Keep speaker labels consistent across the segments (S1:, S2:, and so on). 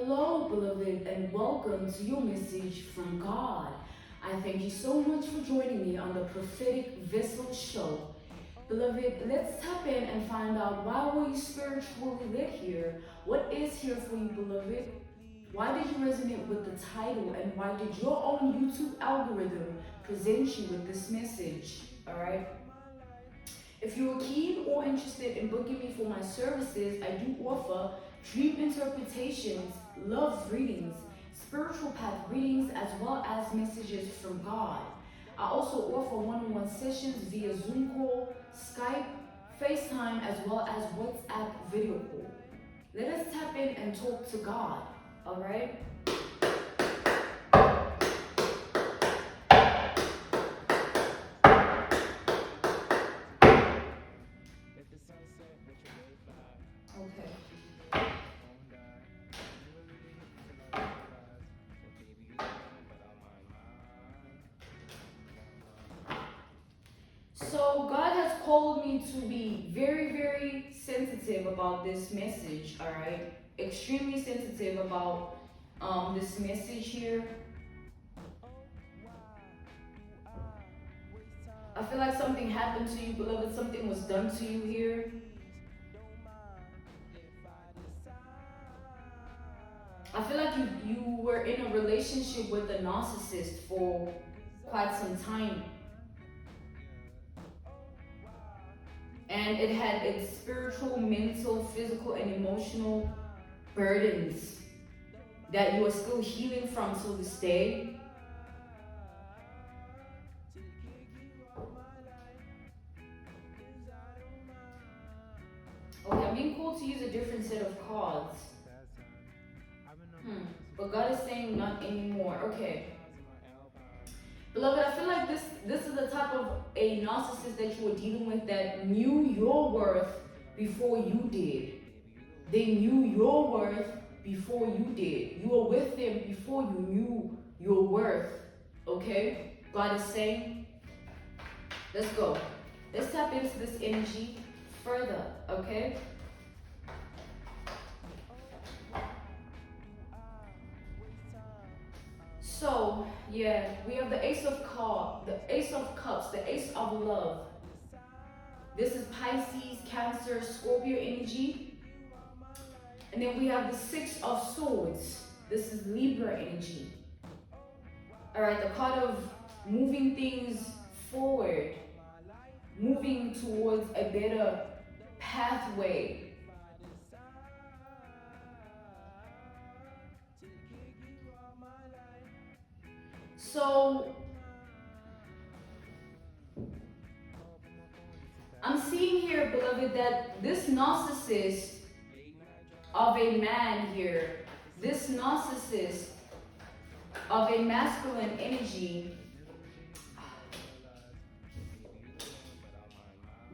S1: Hello, beloved, and welcome to your message from God. I thank you so much for joining me on the Prophetic Vessel Show. Beloved, let's tap in and find out, why were you spiritually lit here? What is here for you, beloved? Why did you resonate with the title, and why did your own YouTube algorithm present you with this message? All right. If you are keen or interested in booking me for my services, I do offer dream interpretations, love readings, spiritual path readings, as well as messages from God. I also offer one-on-one sessions via Zoom call, Skype, FaceTime, as well as WhatsApp video call. Let us tap in and talk to God, all right? Okay. So God has called me to be very, very sensitive about this message, all right? Extremely sensitive about this message here. I feel like something happened to you, beloved. Something was done to you here. I feel like you were in a relationship with a narcissist for quite some time. And it had its spiritual, mental, physical, and emotional burdens that you are still healing from till this day. Okay, I'm being called to use a different set of cards. But God is saying not anymore. Okay. Beloved, I feel like this is the type of a narcissist that you were dealing with that knew your worth before you did. They knew your worth before you did. You were with them before you knew your worth. Okay? God is saying, let's go. Let's tap into this energy further. Okay? So, yeah, we have the Ace of Cups, the Ace of Cups, the Ace of Love. This is Pisces, Cancer, Scorpio energy. And then we have the Six of Swords. This is Libra energy. All right, the card of moving things forward, moving towards a better pathway. So, I'm seeing here, beloved, that this narcissist of a man here, this narcissist of a masculine energy,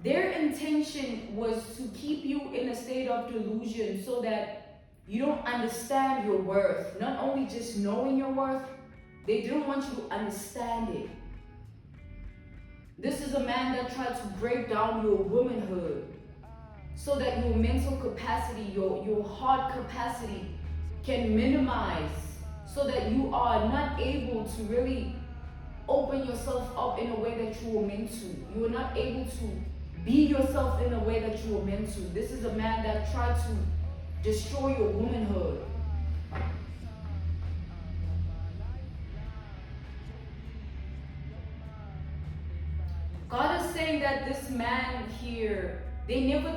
S1: their intention was to keep you in a state of delusion so that you don't understand your worth. Not only just knowing your worth, they didn't want you to understand it. This is a man that tried to break down your womanhood so that your mental capacity, your heart capacity can minimize, so that you are not able to really open yourself up in a way that you were meant to. You are not able to be yourself in a way that you were meant to. This is a man that tried to destroy your womanhood. God is saying that this man here, they never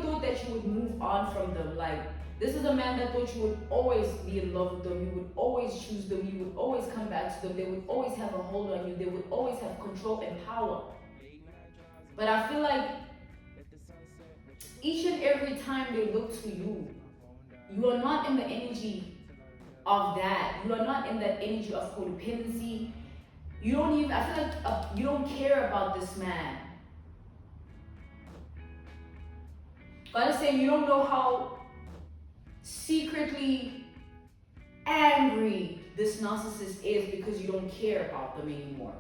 S1: thought that you would move on from them. Like, this is a man that thought you would always be in love with them, you would always choose them, you would always come back to them, they would always have a hold on you, they would always have control and power. But I feel like each and every time they look to you, you are not in the energy of that. You are not in that energy of codependency. You don't even, I feel like you don't care about this man. God is saying you don't know how secretly angry this narcissist is because you don't care about them anymore.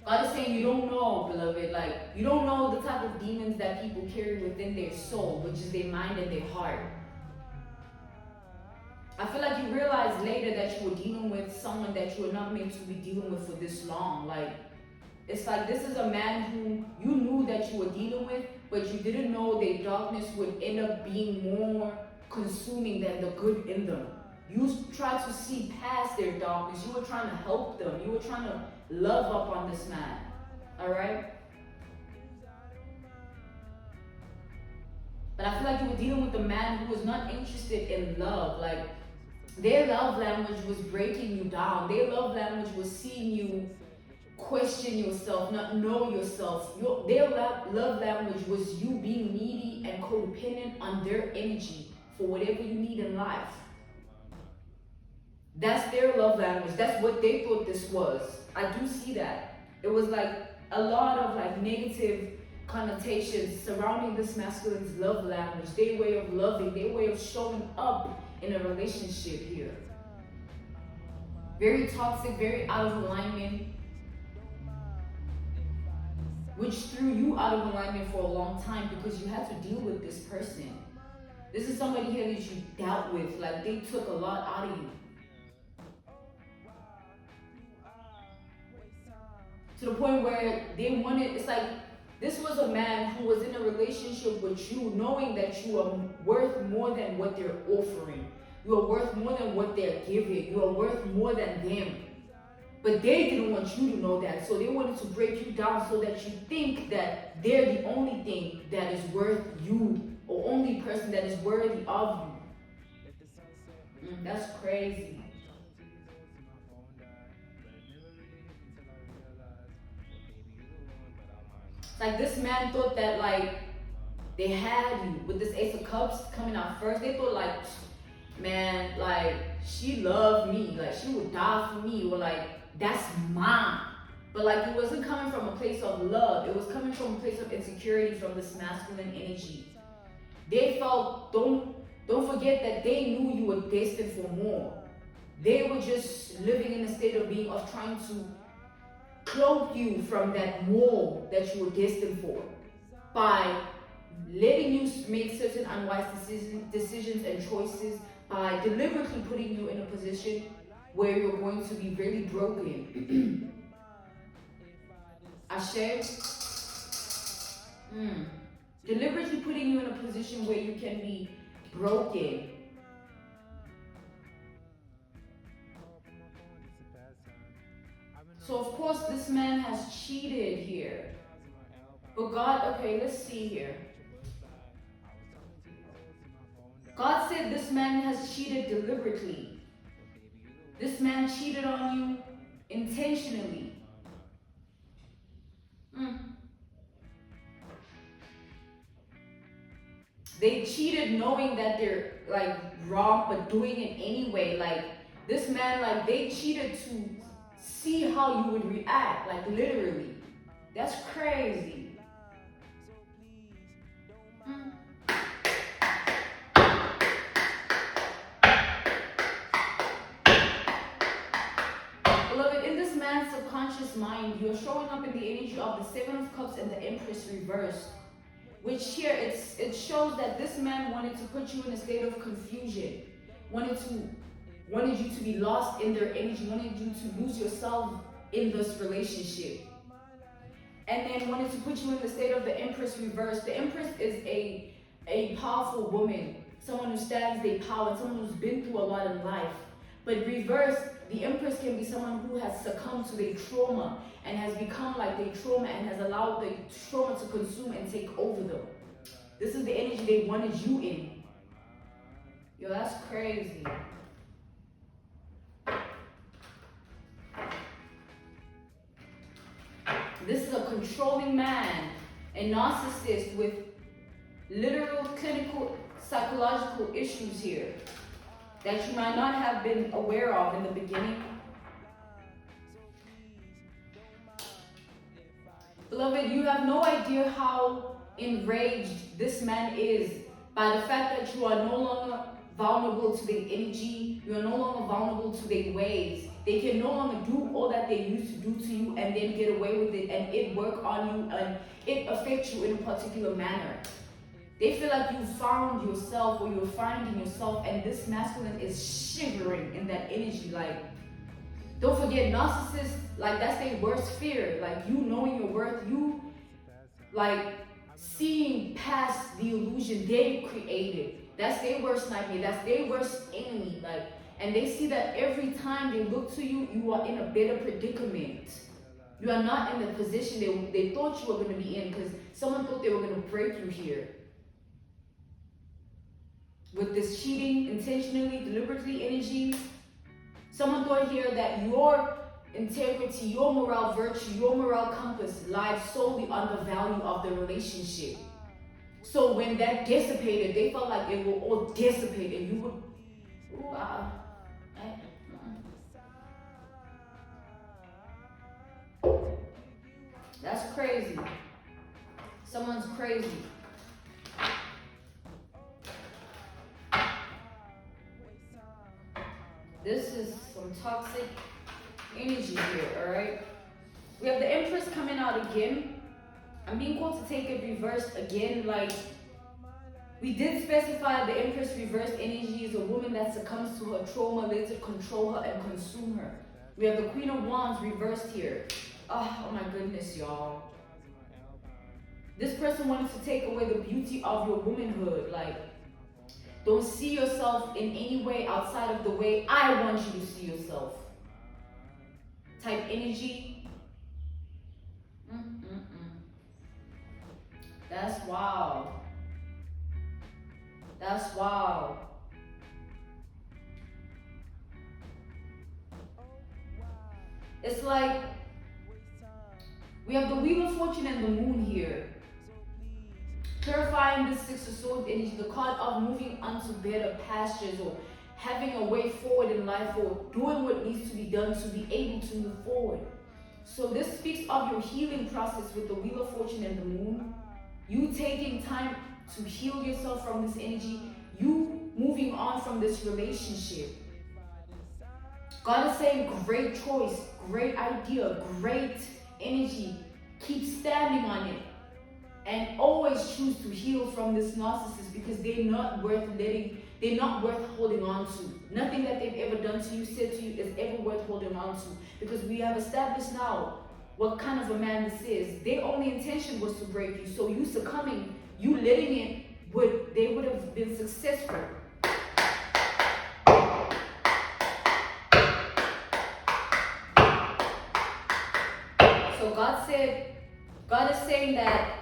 S1: God is saying you don't know, beloved, like, you don't know the type of demons that people carry within their soul, which is their mind and their heart. I feel like you realized later that you were dealing with someone that you were not meant to be dealing with for this long. Like, it's like this is a man who you knew that you were dealing with, but you didn't know their darkness would end up being more consuming than the good in them. You tried to see past their darkness. You were trying to help them. You were trying to love up on this man. Alright? But I feel like you were dealing with a man who was not interested in love. Like, their love language was breaking you down. Their love language was seeing you question yourself, not know yourself. Their love language was you being needy and codependent on their energy for whatever you need in life. That's their love language. That's what they thought this was. I do see that. It was like a lot of like negative connotations surrounding this masculine's love language, their way of loving, their way of showing up in a relationship here. Very toxic, very out of alignment, which threw you out of alignment for a long time because you had to deal with this person. This is somebody here that you dealt with. Like, they took a lot out of you. To the point where they wanted, it's like, this was a man who was in a relationship with you knowing that you are worth more than what they're offering. You are worth more than what they're giving. You are worth more than them. But they didn't want you to know that. So they wanted to break you down so that you think that they're the only thing that is worth you, or only person that is worthy of you. That's crazy. It's like this man thought that like they had you with this Ace of Cups coming out first. They thought like, man, like she loved me, like she would die for me, or like that's mine. But like it wasn't coming from a place of love. It was coming from a place of insecurity from this masculine energy. They felt, don't forget that they knew you were destined for more. They were just living in a state of being, of trying to cloak you from that more that you were destined for by letting you make certain unwise decisions and choices, by deliberately putting you in a position where you're going to be really broken. Ashe? Deliberately putting you in a position where you can be broken. So of course this man has cheated here. But God, okay, let's see here. God said this man has cheated deliberately. This man cheated on you intentionally. They cheated knowing that they're like wrong, but doing it anyway. Like this man, like they cheated to see how you would react, like literally. That's crazy. Beloved, in this man's subconscious mind, you're showing up in the energy of the Seven of Cups and the Empress reversed. Which here, it shows that this man wanted to put you in a state of confusion. Wanted you to be lost in their energy. Wanted you to lose yourself in this relationship. And then wanted to put you in the state of the Empress reversed. The Empress is a powerful woman. Someone who stands their power. Someone who's been through a lot in life. But reversed, the Empress can be someone who has succumbed to their trauma and has become like their trauma and has allowed the trauma to consume and take over them. This is the energy they wanted you in. Yo, that's crazy. This is a controlling man, a narcissist with literal clinical psychological issues here that you might not have been aware of in the beginning. Beloved, you have no idea how enraged this man is by the fact that you are no longer vulnerable to their energy. You are no longer vulnerable to their ways. They can no longer do all that they used to do to you and then get away with it and it work on you and it affects you in a particular manner. They feel like you found yourself or you're finding yourself, and this masculine is shivering in that energy. Like, don't forget, narcissists, like, that's their worst fear. Like, you knowing your worth, you, like, seeing past the illusion they created. That's their worst nightmare. That's their worst enemy. Like, and they see that every time they look to you, you are in a better predicament. You are not in the position they thought you were going to be in, because someone thought they were going to break you here. With this cheating, intentionally, deliberately energy, someone thought here that your integrity, your moral virtue, your moral compass lies solely on the value of the relationship. So when that dissipated, they felt like it will all dissipate, and you would, ooh, that's crazy. Someone's crazy. This is some toxic energy here, alright? We have the Empress coming out again. I'm being called to take it reversed again. Like, we did specify the Empress reversed energy is a woman that succumbs to her trauma, lets it control her and consume her. We have the Queen of Wands reversed here. Oh my goodness, y'all. This person wanted to take away the beauty of your womanhood. Like, don't see yourself in any way outside of the way I want you to see yourself. Type energy. That's wild. That's wild. It's like we have the Wheel of Fortune and the Moon here. Clarifying this Six of Swords energy, the card of moving onto better pastures or having a way forward in life or doing what needs to be done to be able to move forward. So this speaks of your healing process with the Wheel of Fortune and the Moon. You taking time to heal yourself from this energy. You moving on from this relationship. God is saying great choice, great idea, great energy. Keep standing on it. And always choose to heal from this narcissist, because they're not worth holding on to. Nothing that they've ever done to you, said to you, is ever worth holding on to. Because we have established now what kind of a man this is. Their only intention was to break you. So you succumbing, you letting it, they would have been successful. So God is saying that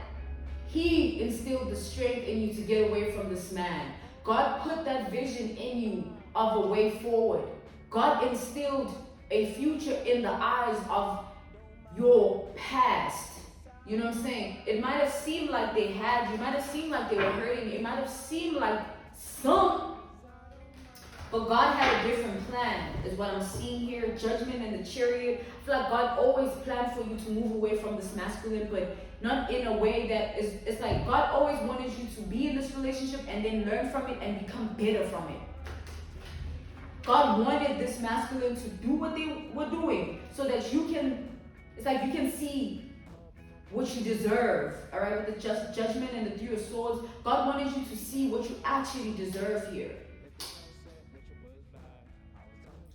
S1: He instilled the strength in you to get away from this man. God put that vision in you of a way forward. God instilled a future in the eyes of your past. You know what I'm saying? It might have seemed like they had you, might have seemed like they were hurting, it might have seemed like some, but God had a different plan, is what I'm seeing here. Judgment and the Chariot. I feel like God always planned for you to move away from this masculine, but not in a way that is, it's like God always wanted you to be in this relationship and then learn from it and become better from it. God wanted this masculine to do what they were doing so that you can, it's like you can see what you deserve, all right? With the judgment and the Three of Swords, God wanted you to see what you actually deserve here.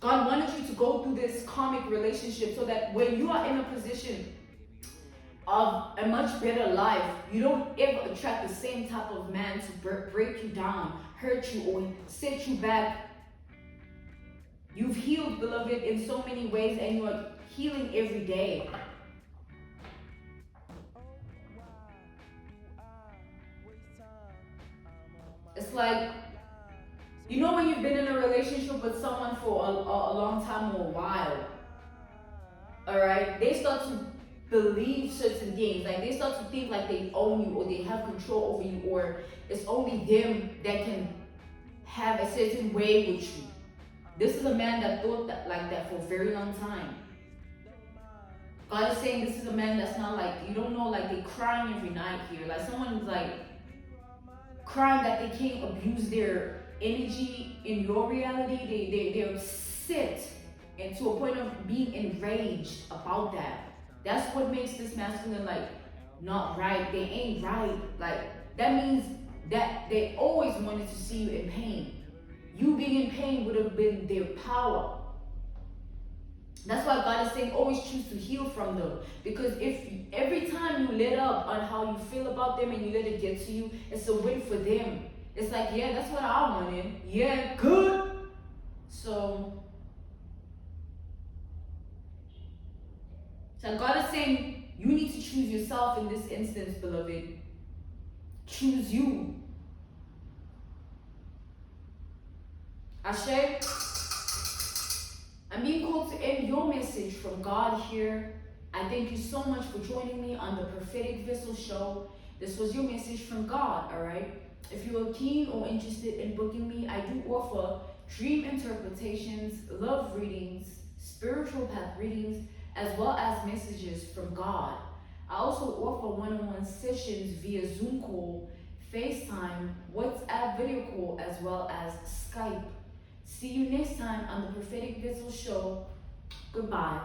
S1: God wanted you to go through this karmic relationship so that when you are in a position of a much better life, you don't ever attract the same type of man to break you down, hurt you, or set you back. You've healed, beloved, in so many ways, and you are healing every day. It's like, you know when you've been in a relationship with someone for a long time or a while, all right? They start to believe certain things. Like, they start to think like they own you or they have control over you, or it's only them that can have a certain way with you. This is a man that thought that like that for a very long time. God is saying this is a man that's not like, you don't know, like they crying every night here. Like someone's like crying that they can't abuse their energy in your reality. They're upset and to a point of being enraged about that. That's what makes this masculine like not right. They ain't right. Like that means that they always wanted to see you in pain. You being in pain would have been their power. That's why God is saying always choose to heal from them. Because if every time you let up on how you feel about them and you let it get to you, it's a win for them. It's like, yeah, that's what I wanted. Yeah, good. So God is saying you need to choose yourself in this instance, beloved. Choose you. Ashe, I'm being called to end your message from God here. I thank you so much for joining me on the Prophetic Vessel Show. This was your message from God, all right? If you are keen or interested in booking me, I do offer dream interpretations, love readings, spiritual path readings, as well as messages from God. I also offer one-on-one sessions via Zoom call, FaceTime, WhatsApp video call, as well as Skype. See you next time on the Prophetic Vessel Show. Goodbye.